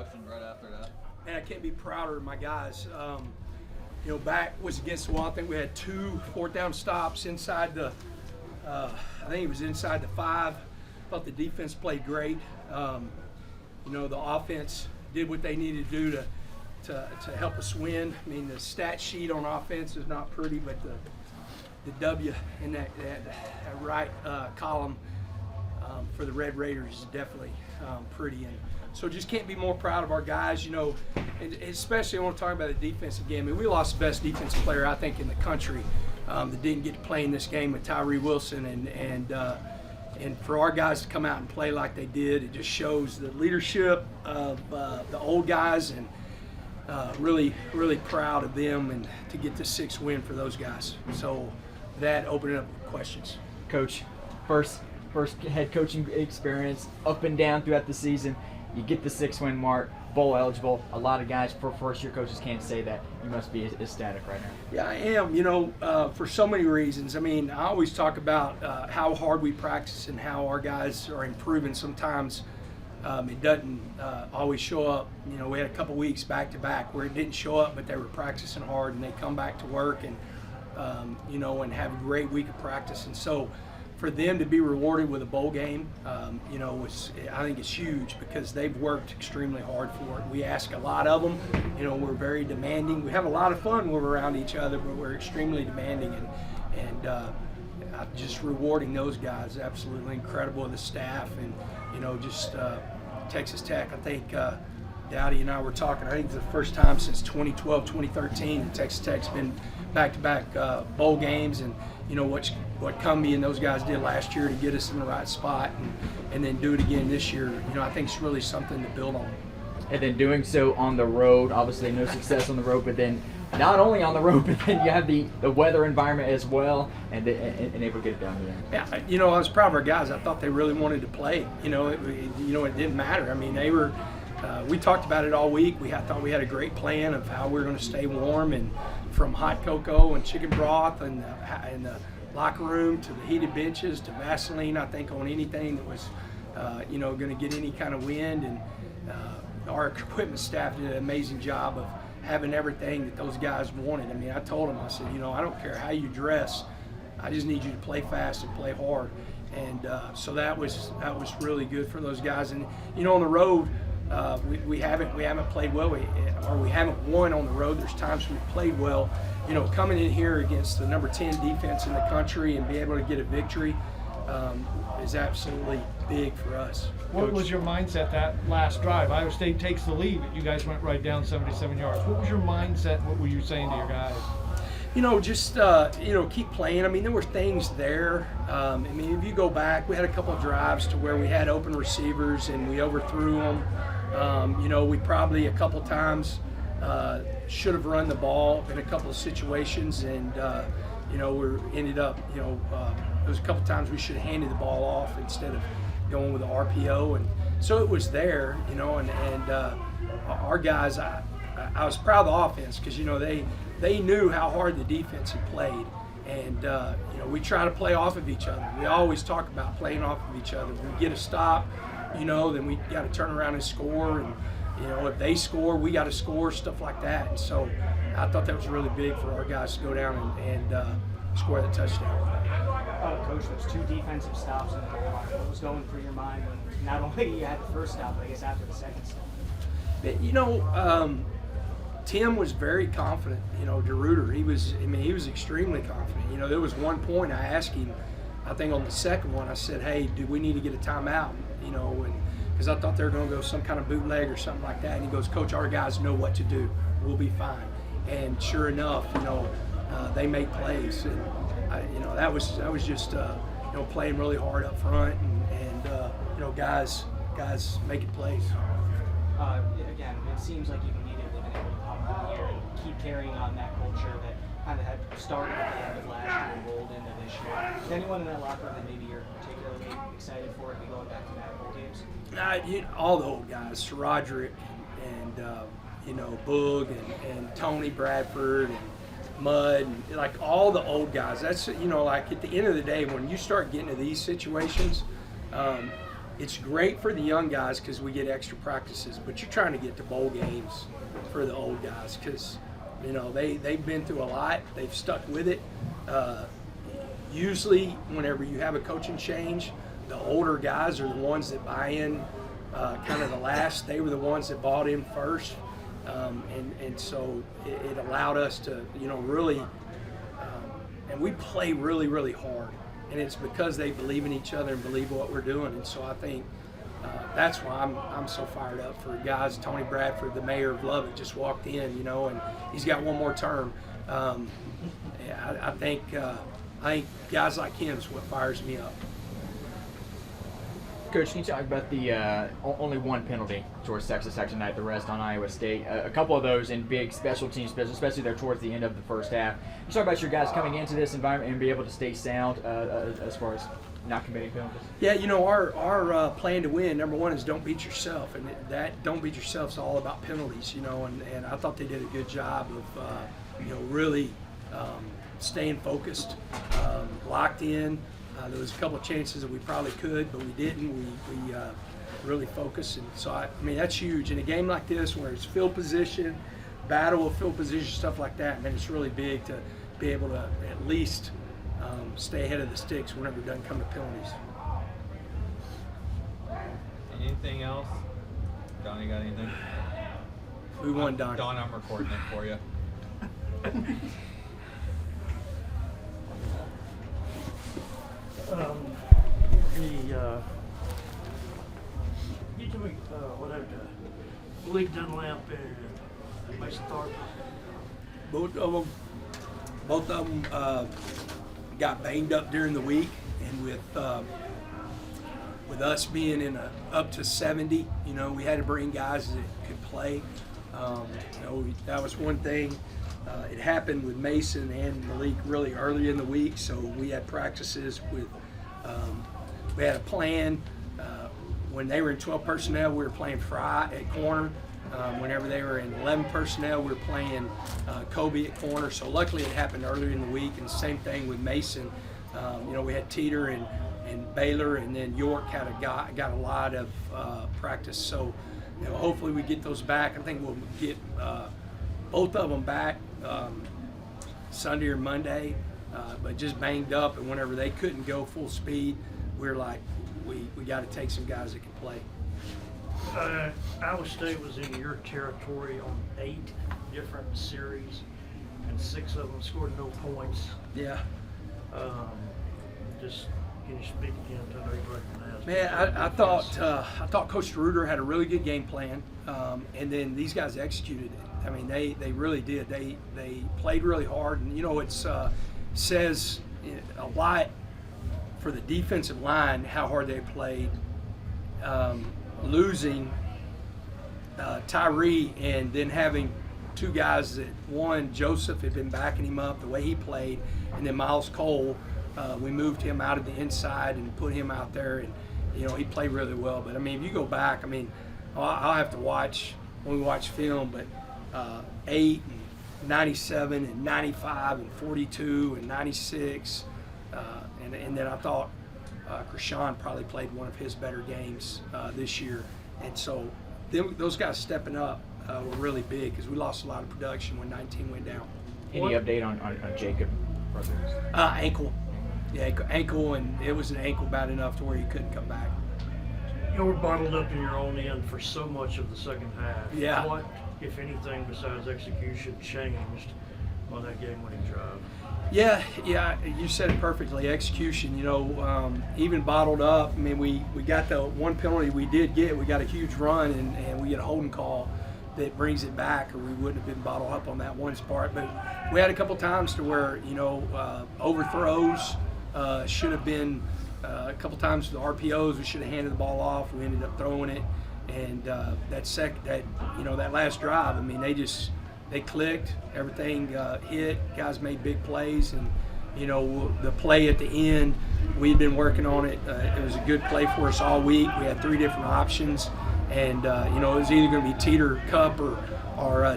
question right after that. Man, I can't be prouder of my guys. Back was against the wall. I think we had 2 4th-down stops inside the. I think it was inside the 5. Thought the defense played great. The offense did what they needed to do to help us win. I mean, the stat sheet on offense is not pretty, but the W in that right column for the Red Raiders is definitely pretty. And so just can't be more proud of our guys, and especially I want to talk about the defensive game. I mean, we lost the best defensive player, I think, in the country that didn't get to play in this game with Tyree Wilson. And for our guys to come out and play like they did, it just shows the leadership of the old guys, and really, really proud of them and to get the 6th win for those guys. So that opened up questions. Coach, first head coaching experience, up and down throughout the season. You get the 6-win mark, bowl eligible. A lot of guys, for first-year coaches, can't say that. You must be ecstatic right now. Yeah, I am, for so many reasons. I mean, I always talk about how hard we practice and how our guys are improving. Sometimes it doesn't always show up. We had a couple weeks back-to-back where it didn't show up, but they were practicing hard, and they come back to work and, and have a great week of practice. And so for them to be rewarded with a bowl game, I think it's huge because they've worked extremely hard for it. We ask a lot of them. We're very demanding. We have a lot of fun when we're around each other, but we're extremely demanding, and just rewarding those guys. Absolutely incredible. The staff and just Texas Tech. I think Dowdy and I were talking. I think it's the first time since 2012, 2013 that Texas Tech's been back-to-back bowl games, and what Cumbie and those guys did last year to get us in the right spot, and then do it again this year. I think it's really something to build on. And then doing so on the road, obviously no success on the road, but then not only on the road, but then you have the weather environment as well, and able to get it down there. Yeah, I was proud of our guys. I thought they really wanted to play. It didn't matter. I mean, they were. We talked about it all week. I thought we had a great plan of how we were going to stay warm, and from hot cocoa and chicken broth and the locker room to the heated benches to Vaseline, I think, on anything that was, going to get any kind of wind. And our equipment staff did an amazing job of having everything that those guys wanted. I mean, I told them, I said, I don't care how you dress. I just need you to play fast and play hard. And so that was really good for those guys. And, on the road, we haven't played well, we haven't won on the road. There's times we've played well. Coming in here against the number 10 defense in the country and be able to get a victory is absolutely big for us. What was your mindset that last drive? Iowa State takes the lead, but you guys went right down 77 yards. What was your mindset? What were you saying to your guys? Just keep playing. I mean, there were things there. If you go back, we had a couple of drives to where we had open receivers and we overthrew them. We probably a couple times should have run the ball in a couple of situations, and we ended up. There was a couple times we should have handed the ball off instead of going with the RPO, and so it was there. And our guys, I was proud of the offense because they knew how hard the defense had played, and we try to play off of each other. We always talk about playing off of each other. When we get a stop, then we got to turn around and score, and if they score, we got to score, stuff like that. And so I thought that was really big for our guys to go down and score the touchdown. Coach, those 2 defensive stops in the goal line, what was going through your mind when not only you had the first stop, but I guess after the second stop? Tim was very confident. DeRuiter, he was extremely confident. There was one point I asked him, I think on the second one, I said, hey, do we need to get a timeout? Because I thought they were going to go some kind of bootleg or something like that. And he goes, Coach, our guys know what to do. We'll be fine. And sure enough, they made plays. And that was just playing really hard up front and guys making plays. Again, it seems like you've immediately been able to come through the year and keep carrying on that culture that kind of had started at the end of last year and rolled into this year. Is anyone in that locker room that maybe you're particularly excited for to be going back to that bowl games? All the old guys, Roderick and Boog and Tony Bradford and Mudd, and like all the old guys. That's like at the end of the day, when you start getting to these situations, it's great for the young guys because we get extra practices, but you're trying to get to bowl games for the old guys because, you know, they've been through a lot. They've stuck with it. Usually whenever you have a coaching change, the older guys are the ones that buy in kind of the last. They were the ones that bought in first. And so it allowed us to, you know, really, and we play really, really hard. And it's because they believe in each other and believe what we're doing. And so I think that's why I'm so fired up for guys. Tony Bradford, the mayor of Lubbock, just walked in, you know, and he's got one more term. I think guys like him is what fires me up. Coach, can you talk about the only one penalty towards Texas Tech tonight, the rest on Iowa State? A couple of those in big special teams, especially there towards the end of the first half. You talk about your guys coming into this environment and be able to stay sound as far as not committing penalties. Yeah, you know, our plan to win, number one, is don't beat yourself, and that don't beat yourself is all about penalties, you know. And I thought they did a good job of, you know, really staying focused, locked in. There was a couple of chances that we probably could, but we didn't. We really focused, and so I mean that's huge in a game like this where it's field position, battle of field position, stuff like that. Man, it's really big to be able to at least stay ahead of the sticks whenever it doesn't come to penalties. Anything else? Donnie, got anything? We won, Don. Don, I'm recording it for you. You told me whatever the Lee Dunlap and Mason Tharp. Both of them got banged up during the week, and with us being in up to 70, you know, we had to bring guys that could play. You know, that was one thing. It happened with Mason and Malik really early in the week, so we had practices with. We had a plan. When they were in 12 personnel, we were playing Fry at corner. Whenever they were in 11 personnel, we were playing Kobe at corner. So luckily it happened earlier in the week, and same thing with Mason. You know, we had Teeter and Baylor, and then York got a lot of practice. So, you know, hopefully we get those back. I think we'll get both of them back Sunday or Monday, but just banged up, and whenever they couldn't go full speed, we were like, we got to take some guys that can play. Iowa State was in your territory on 8 different series, and 6 of them scored no points. Yeah. Just can you speak again to know you recognize? Man, I thought Coach DeRuiter had a really good game plan, and then these guys executed it. I mean, they really did. They played really hard, and you know, it's says a lot for the defensive line how hard they played. Losing Tyree and then having 2 guys that, one, Joseph had been backing him up the way he played, and then Miles Cole, we moved him out of the inside and put him out there, and you know, he played really well. But I mean, if you go back, I mean, I'll have to watch when we watch film, but 8 and 97 and 95 and 42 and 96, and then I thought Krishan probably played one of his better games this year, and so those guys stepping up were really big because we lost a lot of production when 19 went down. Any update on Jacob? Ankle. Yeah, ankle, and it was an ankle bad enough to where he couldn't come back. You were bottled up in your own end for so much of the second half. Yeah. What, if anything, besides execution, changed on that game-winning drive? Yeah, you said it perfectly. Execution, you know, even bottled up. I mean, we got the one penalty we did get. We got a huge run, and we get a holding call that brings it back, or we wouldn't have been bottled up on that one part. But we had a couple times to where, you know, overthrows should have been a couple times the RPOs. We should have handed the ball off. We ended up throwing it, and that last drive. I mean, they clicked, everything hit, guys made big plays, and you know, the play at the end, we'd been working on it. It was a good play for us all week. We had 3 different options, and you know, it was either going to be Teeter, Cup, or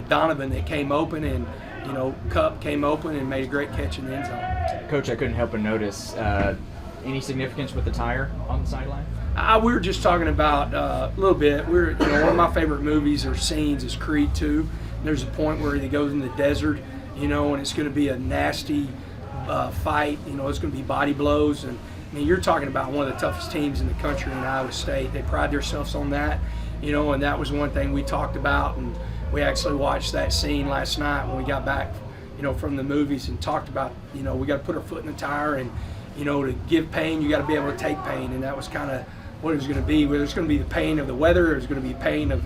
Donovan that came open, and you know, Cup came open and made a great catch in the end zone. Coach, I couldn't help but notice any significance with the tire on the sideline? We were just talking about a little bit. One of my favorite movies or scenes is Creed 2. There's a point where he goes in the desert, and it's going to be a nasty fight. It's going to be body blows. And I mean, you're talking about one of the toughest teams in the country in Iowa State. They pride themselves on that, and that was one thing we talked about. And we actually watched that scene last night when we got back, from the movies and talked about, we got to put our foot in the tire and, to give pain, you got to be able to take pain. And that was kind of what it was going to be. Whether it's going to be the pain of the weather, or it's going to be pain of,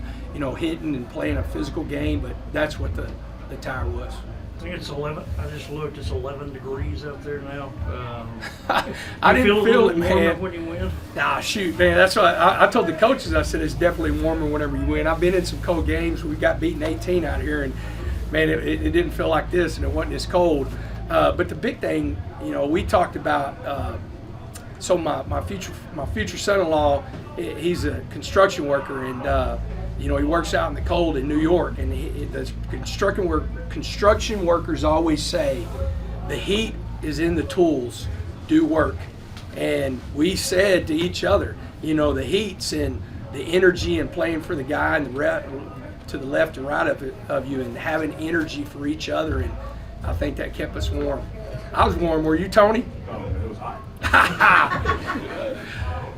hitting and playing a physical game. But that's what the tire was. I think it's 11. I just looked. It's 11 degrees out there now. I didn't feel it, warmer man. when you win. Nah, shoot, man. That's why I told the coaches. I said it's definitely warmer whenever you win. I've been in some cold games. We got beaten 18 out here, and man, it didn't feel like this, and it wasn't as cold. But the big thing, we talked about. So my future son-in-law, he's a construction worker, and he works out in the cold in New York. And the construction workers always say, the heat is in the tools, do work. And we said to each other, the heat's in the energy and playing for the guy and to the left and right of you, and having energy for each other. And I think that kept us warm. I was warm. Were you, Tony? Oh, it was hot.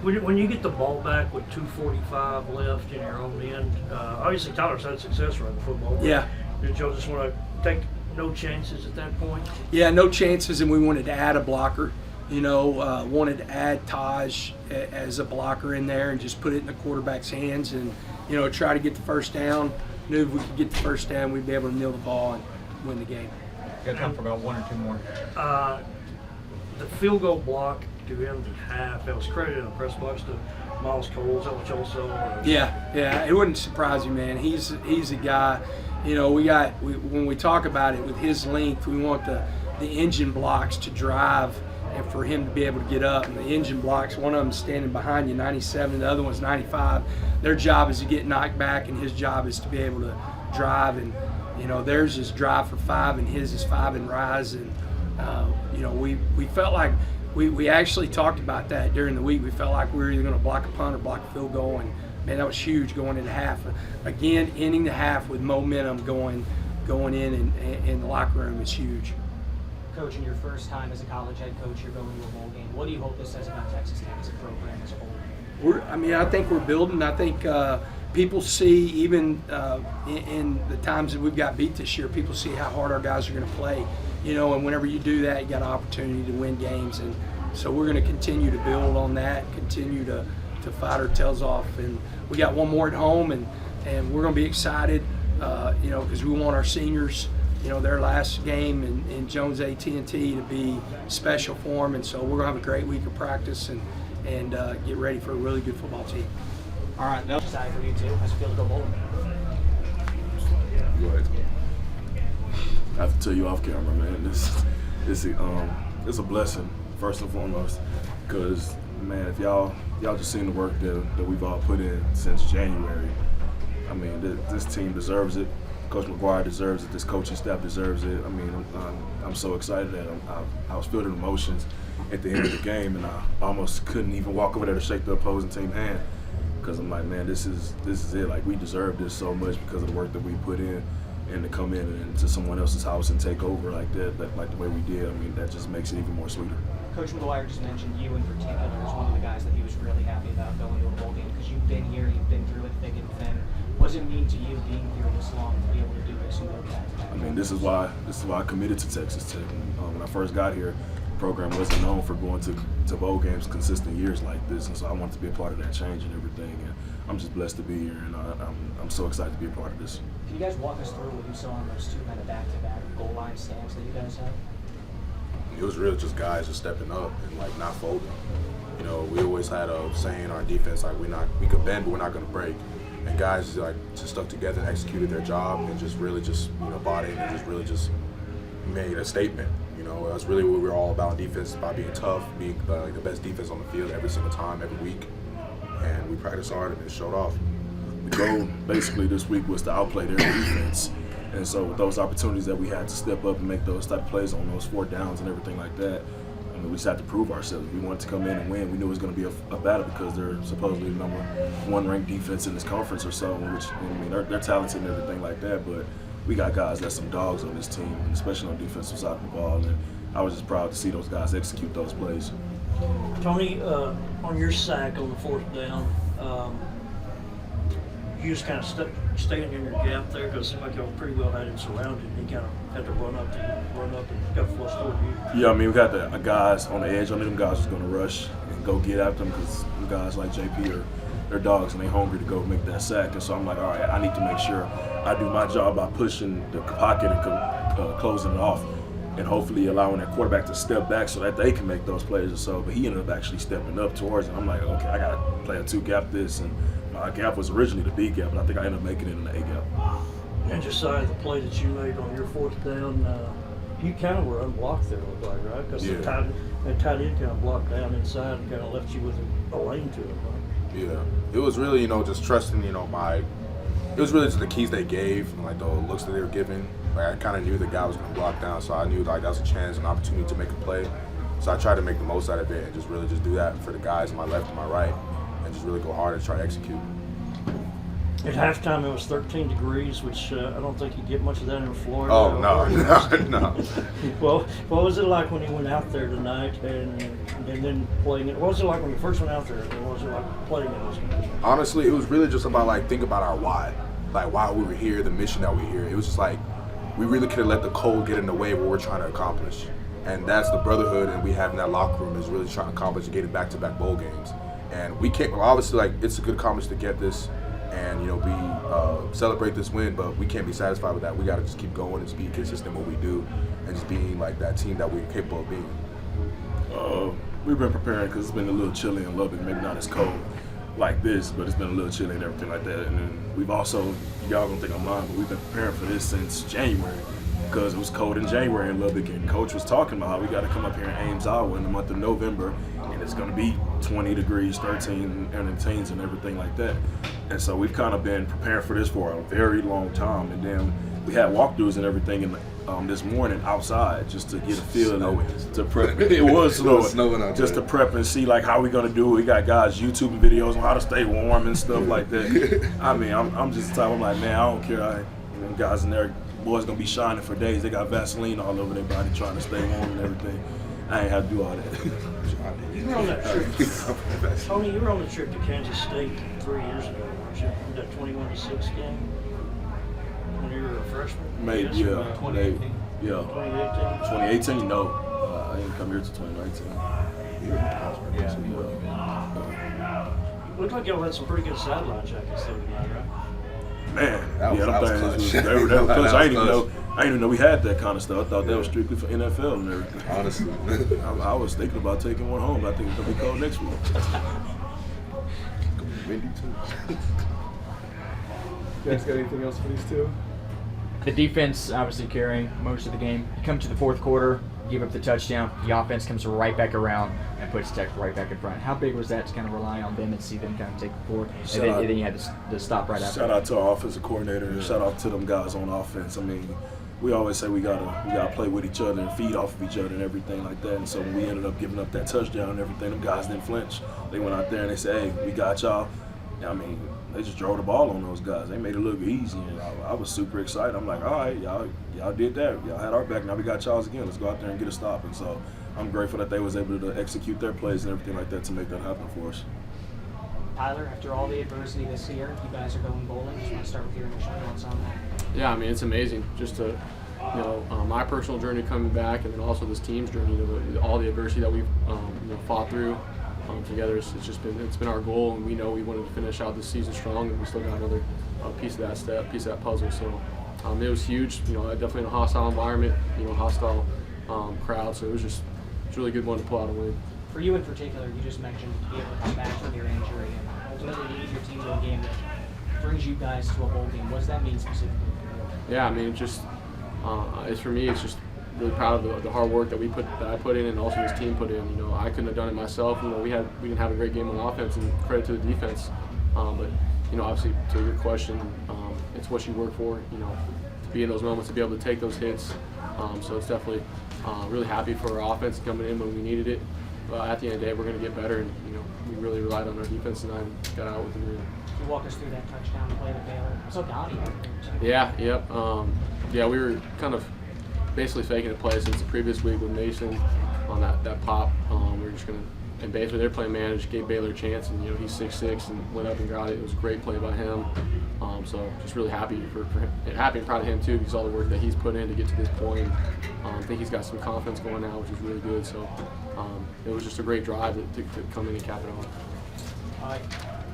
When you get the ball back with 2:45 left in your own end, obviously Tyler's had success running the football. Yeah. Did y'all just want to take no chances at that point? Yeah, no chances, and we wanted to add a blocker. Wanted to add Taj as a blocker in there and just put it in the quarterback's hands and, try to get the first down. Knew if we could get the first down, we'd be able to kneel the ball and win the game. Got time for about one or two more. The field goal block to end the half, that was credited in the press box to Miles Cole. Is that what y'all saw? Yeah, it wouldn't surprise you, man. He's a guy. When we talk about it with his length, we want the engine blocks to drive and for him to be able to get up. And the engine blocks, one of them standing behind you, 97, the other one's 95. Their job is to get knocked back, and his job is to be able to drive. And theirs is drive for 5, and his is 5 and rise. And we felt like we actually talked about that during the week. We felt like we were either going to block a punt or block a field goal, and man, that was huge going into half. Again, ending the half with momentum going in the locker room is huge. Coach, in your first time as a college head coach, you're going to a bowl game. What do you hope this says about Texas Tech as a program as a whole? I think we're building. I think people see, even in the times that we've got beat this year, people see how hard our guys are going to play. And whenever you do that, you got an opportunity to win games. And so we're going to continue to build on that, continue to fight our tails off. And we got one more at home, and we're going to be excited, because we want our seniors, their last game in Jones AT&T to be special for them. And so we're going to have a great week of practice and get ready for a really good football team. All right, now excited for you too. How's it feel to go bowling? Go ahead. I have to tell you off camera, man. It's a blessing first and foremost, because man, if y'all just seen the work that we've all put in since January. I mean, this team deserves it. Coach McGuire deserves it. This coaching staff deserves it. I mean, I'm so excited that I was filled with emotions at the end of the game, and I almost couldn't even walk over there to shake the opposing team hand, because I'm like, man, this is it. Like, we deserve this so much because of the work that we put in, and to come in and to someone else's house and take over like that, like the way we did. I mean, that just makes it even more sweeter. Coach McGuire just mentioned you in particular as one of the guys that he was really happy about going to a bowl game, because you've been here, you've been through it thick and thin. What does it mean to you being here this long to be able to do this and go back? I mean, this is why I committed to Texas Tech. When I first got here, the program wasn't known for going to bowl games consistent years like this, and so I wanted to be a part of that change and everything. And I'm just blessed to be here, and I'm so excited to be a part of this. Can you guys walk us through what you saw on those two kind of back-to-back goal line stands that you guys had? It was really just guys just stepping up and like not folding. We always had a saying in our defense, like we could bend, but we're not going to break. And guys like just stuck together and executed their job and just really just bought in and just really just made a statement. That's really what we're all about in defense, about being tough, being the best defense on the field every single time, every week. And we practiced hard and it showed off. The goal basically this week was to outplay their defense. And so with those opportunities that we had to step up and make those type of plays on those 4th downs and everything like that, I mean, we just had to prove ourselves. We wanted to come in and win. We knew it was going to be a battle because they're supposedly the number one ranked defense in this conference or so, which, I mean, they're talented and everything like that, but we got guys that's some dogs on this team, and especially on the defensive side of the ball, and I was just proud to see those guys execute those plays. Tony, on your sack on the 4th down, you just kind of staying in your gap there because it seemed like y'all pretty well had him surrounded. And he kind of had to run up and got flushed toward you. Yeah, I mean, we got the guys on the edge. I knew them guys was going to rush and go get at them because guys like JP they're dogs and they're hungry to go make that sack. And so I'm like, all right, I need to make sure I do my job by pushing the pocket and closing it off, and hopefully allowing that quarterback to step back so that they can make those plays or so. But he ended up actually stepping up towards it. I'm like, okay, I got to play a 2-gap this. And my gap was originally the B gap, but I think I ended up making it in the A gap. And Josiah, the play that you made on your 4th down, you kind of were unblocked there, it looked like, right? Because the tight end kind of blocked down inside and kind of left you with a lane to it, right? Yeah. It was really, just trusting, it was really just the keys they gave and, like, the looks that they were giving. Like, I kind of knew the guy was going to block down, so I knew, like, that was a chance, an opportunity to make a play. So I tried to make the most out of it and just really just do that for the guys on my left and my right and just really go hard and try to execute. At halftime, it was 13 degrees, which I don't think you get much of that in Florida. Oh, no. Well, what was it like when you went out there tonight and then playing it? What was it like when you first went out there? And what was it like playing in those conditions? Honestly, it was really just about, like, think about our why. Like, why we were here, the mission that we're here. It was just like, we really could have let the cold get in the way of what we're trying to accomplish. And that's the brotherhood and we have in that locker room is really trying to accomplish getting back-to-back bowl games. And we can't, obviously, like, it's a good accomplishment to get this and, celebrate this win, but we can't be satisfied with that. We got to just keep going and just be consistent in what we do and just being, like, that team that we're capable of being. We've been preparing because it's been a little chilly in Lubbock, maybe not as cold like this, but it's been a little chilly and everything like that. And then we've also, y'all gonna think I'm lying, but we've been preparing for this since January because it was cold in January in Lubbock, and Coach was talking about how we got to come up here in Ames, Iowa in the month of November, and it's going to be 20 degrees, 13 and in teens and everything like that. And so we've kind of been preparing for this for a very long time. And then we had walkthroughs and everything in this morning outside just to get a feel to prep. It was snowing out just to prep and see like how we gonna do it. We got guys YouTube videos on how to stay warm and stuff like that. I mean, I'm just the type. I'm like, man, I don't care. Guys in there, boys gonna be shining for days. They got Vaseline all over their body trying to stay warm and everything. I ain't have to do all that. You were on that trip. Tony, you were on the trip to Kansas State 3 years ago, weren't you? That 21-6 game when you were a freshman. Maybe, Yes, yeah. 2018. Yeah. 2018. 2018, no. I didn't come here to 2019. Looked like y'all had some pretty good sideline jackets though tonight, right? Man, That was they clutch. were clutch. I That didn't was even know we had that kind of stuff. I thought that was strictly for NFL and everything. Honestly. I was thinking about taking one home, but I think it's gonna be cold next week. Windy too. You guys got anything else for these two? The defense obviously carrying most of the game. You come to the fourth quarter, give up the touchdown. The offense comes right back around and puts Tech right back in front. How big was that to kind of rely on them and see them kind of take the forward? And then you had to stop right after. Shout out to our offensive coordinator and shout out to them guys on offense. I mean, we always say we gotta play with each other and feed off of each other and everything like that. And so when we ended up giving up that touchdown and everything, them guys didn't flinch. They went out there and they said, hey, we got y'all. I mean, they just drove the ball on those guys. They made it look easy, and I was super excited. I'm like, all right, y'all did that. Y'all had our back. Now we got y'all's again. Let's go out there and get a stop. And so I'm grateful that they was able to execute their plays and everything like that to make that happen for us. Tyler, after all the adversity this year, you guys are going bowling. Just want to start with your initial thoughts on that. Yeah, I mean, it's amazing just to, my personal journey coming back and then also this team's journey, all the adversity that we've fought through together. It's been our goal, and we know we wanted to finish out this season strong, and we still got another piece of that puzzle. So it was huge. Definitely in a hostile environment, hostile crowd. So it's really good one to pull out a win. For you in particular, you just mentioned to be able to come back from your injury and ultimately lead your team to a game that brings you guys to a bowl game. What does that mean specifically for you? Yeah, I mean, it's for me. It's just really proud of the hard work that I put in, and also this team put in. I couldn't have done it myself. We didn't have a great game on offense, and credit to the defense. But obviously, to your question, it's what you work for. To be in those moments, to be able to take those hits. So it's definitely Really happy for our offense coming in when we needed it. But at the end of the day, we're going to get better, and we really relied on our defense tonight and got out with the win. Can you walk us through that touchdown play to Baylor? So Donnie had there too. Yeah, yep. We were kind of basically faking a play since the previous week with Mason on that pop. We were just going to, and basically they're playing man, just gave Baylor a chance, and he's 6'6" and went up and got it. It was a great play by him. So just really happy for him, and happy and proud of him too, because all the work that he's put in to get to this point. I think he's got some confidence going now, which is really good. So it was just a great drive to come in and cap it off.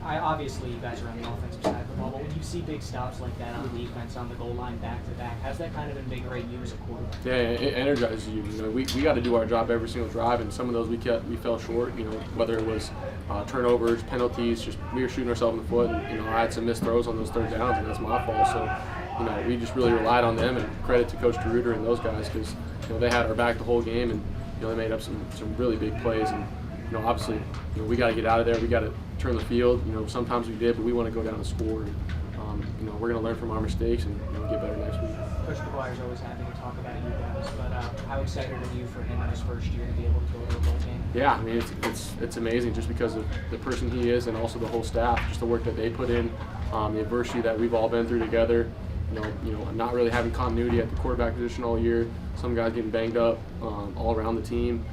Obviously, you guys are on the offensive side of the ball, but when you see big stops like that on defense on the goal line back to back, how's that kind of invigorate you as a quarterback? Yeah, it energizes you. We got to do our job every single drive, and some of those we fell short. Whether it was turnovers, penalties, just we were shooting ourselves in the foot, and I had some missed throws on those third downs, and that's my fault. So we just really relied on them, and credit to Coach DeRuiter and those guys, because they had our back the whole game, and they made up some really big plays. And obviously, we got to get out of there. We got to turn the field. Sometimes we did, but we want to go down and score. And, we're going to learn from our mistakes and get better next week. Coach McGuire's always happy to talk about you guys, but how excited are you for him in his first year to be able to go to a bowl game? Yeah, I mean it's amazing just because of the person he is and also the whole staff, just the work that they put in, the adversity that we've all been through together. Not really having continuity at the quarterback position all year. Some guys getting banged up all around the team.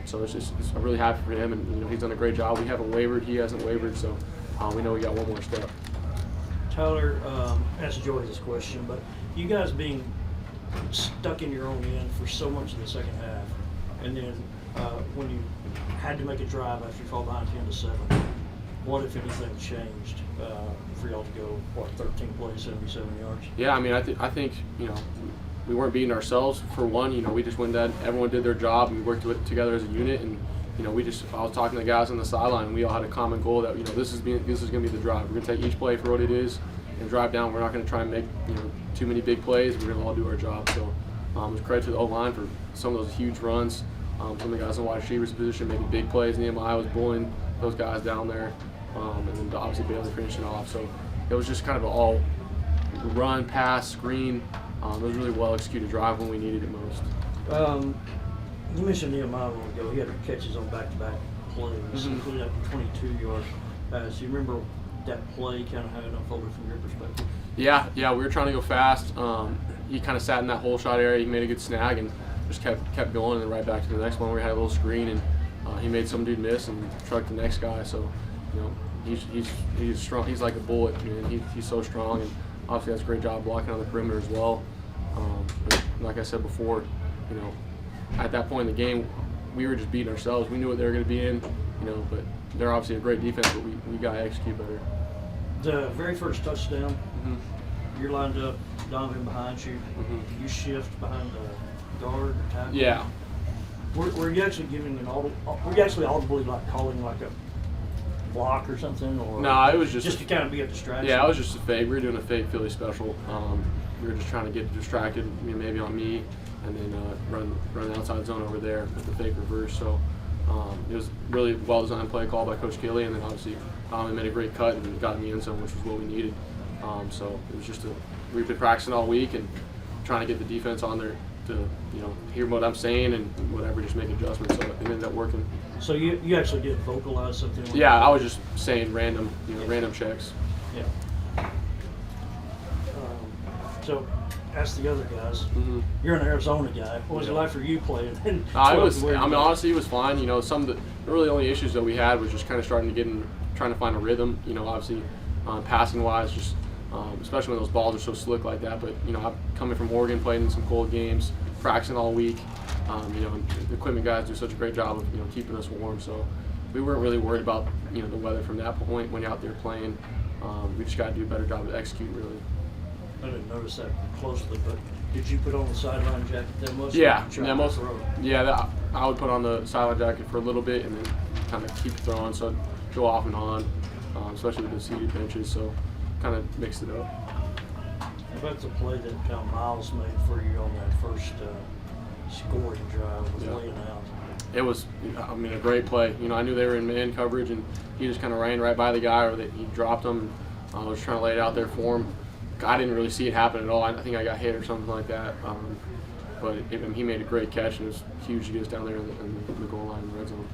So I'm really happy for him, and he's done a great job. We haven't wavered, he hasn't wavered, so we know we got one more step. Tyler, asked Joey this question, but you guys being stuck in your own end for so much of the second half, and then when you had to make a drive after you fall behind 10-7, what, if anything, changed for y'all to go, 13 plays, 77 yards? Yeah, I mean, I think we weren't beating ourselves for one. We just went that everyone did their job, and we worked together as a unit, and I was talking to the guys on the sideline, and we all had a common goal that this is going to be the drive. We're going to take each play for what it is and drive down. We're not going to try and make too many big plays. We're going to all do our job. So it's credit to the O-line for some of those huge runs. Some of the guys in the wide receivers position making big plays. Nehemiah was bullying those guys down there, and then obviously Baylor finishing off. So it was just kind of an all run, pass, screen. It was really well executed drive when we needed it most. You mentioned Nehemiah a while ago. He had catches on back-to-back plays, including up to 22 yards. So you remember that play, kind of how it unfolded from your perspective? Yeah, we were trying to go fast. He kind of sat in that hole shot area. He made a good snag and just kept going, and then right back to the next one where we had a little screen, and he made some dude miss and trucked the next guy. So he's strong. He's like a bullet, man. He's so strong, and obviously that's a great job blocking on the perimeter as well. But like I said before, at that point in the game, we were just beating ourselves. We knew what they were going to be in, but they're obviously a great defense, but we got to execute better. The very first touchdown, you're lined up, Donovan behind you. You shift behind the guard or tackle. Yeah. Were you actually giving were you actually audibly calling like a block or something? Or no, it was just to kind of be a distraction? Yeah, it was just a fake. We were doing a fake Philly special. We were just trying to get distracted, maybe on me, and then run the outside zone over there with the fake reverse. So it was really well designed play call by Coach Kelly, and then obviously he made a great cut and got in the end zone, which was what we needed. So it was just we've been practicing all week and trying to get the defense on there to hear what I'm saying and whatever, just make adjustments. So it ended up working. So you actually did vocalize something? Like yeah, that? I was just saying random checks. Yeah. So, ask the other guys. You're an Arizona guy. What was it like for you playing? Honestly, it was fine. Some of the really only issues that we had was just kind of starting to get in, trying to find a rhythm. Obviously, passing wise, just especially when those balls are so slick like that. But I'm coming from Oregon, playing in some cold games, practicing all week. And the equipment guys do such a great job of keeping us warm. So we weren't really worried about the weather from that point when you're out there playing. We just got to do a better job of executing really. I didn't notice that closely, but did you put on the sideline jacket that much? Yeah, I would put on the sideline jacket for a little bit and then kind of keep throwing, so I'd go off and on, especially with the seated benches, so kind of mixed it up. How about the play that Miles made for you on that first scoring drive with laying out? It was, a great play. I knew they were in man coverage, and he just kind of ran right by the guy, or he dropped him. I was trying to lay it out there for him. I didn't really see it happen at all. I think I got hit or something like that. But, he just kind of ran right by the guy, or he dropped him. I was trying to lay it out there for him. I didn't really see it happen at all. I think I got hit or something like that. I think I got hit or something like that. but he made a great catch, and it was huge to get us down there in the goal line in the red zone.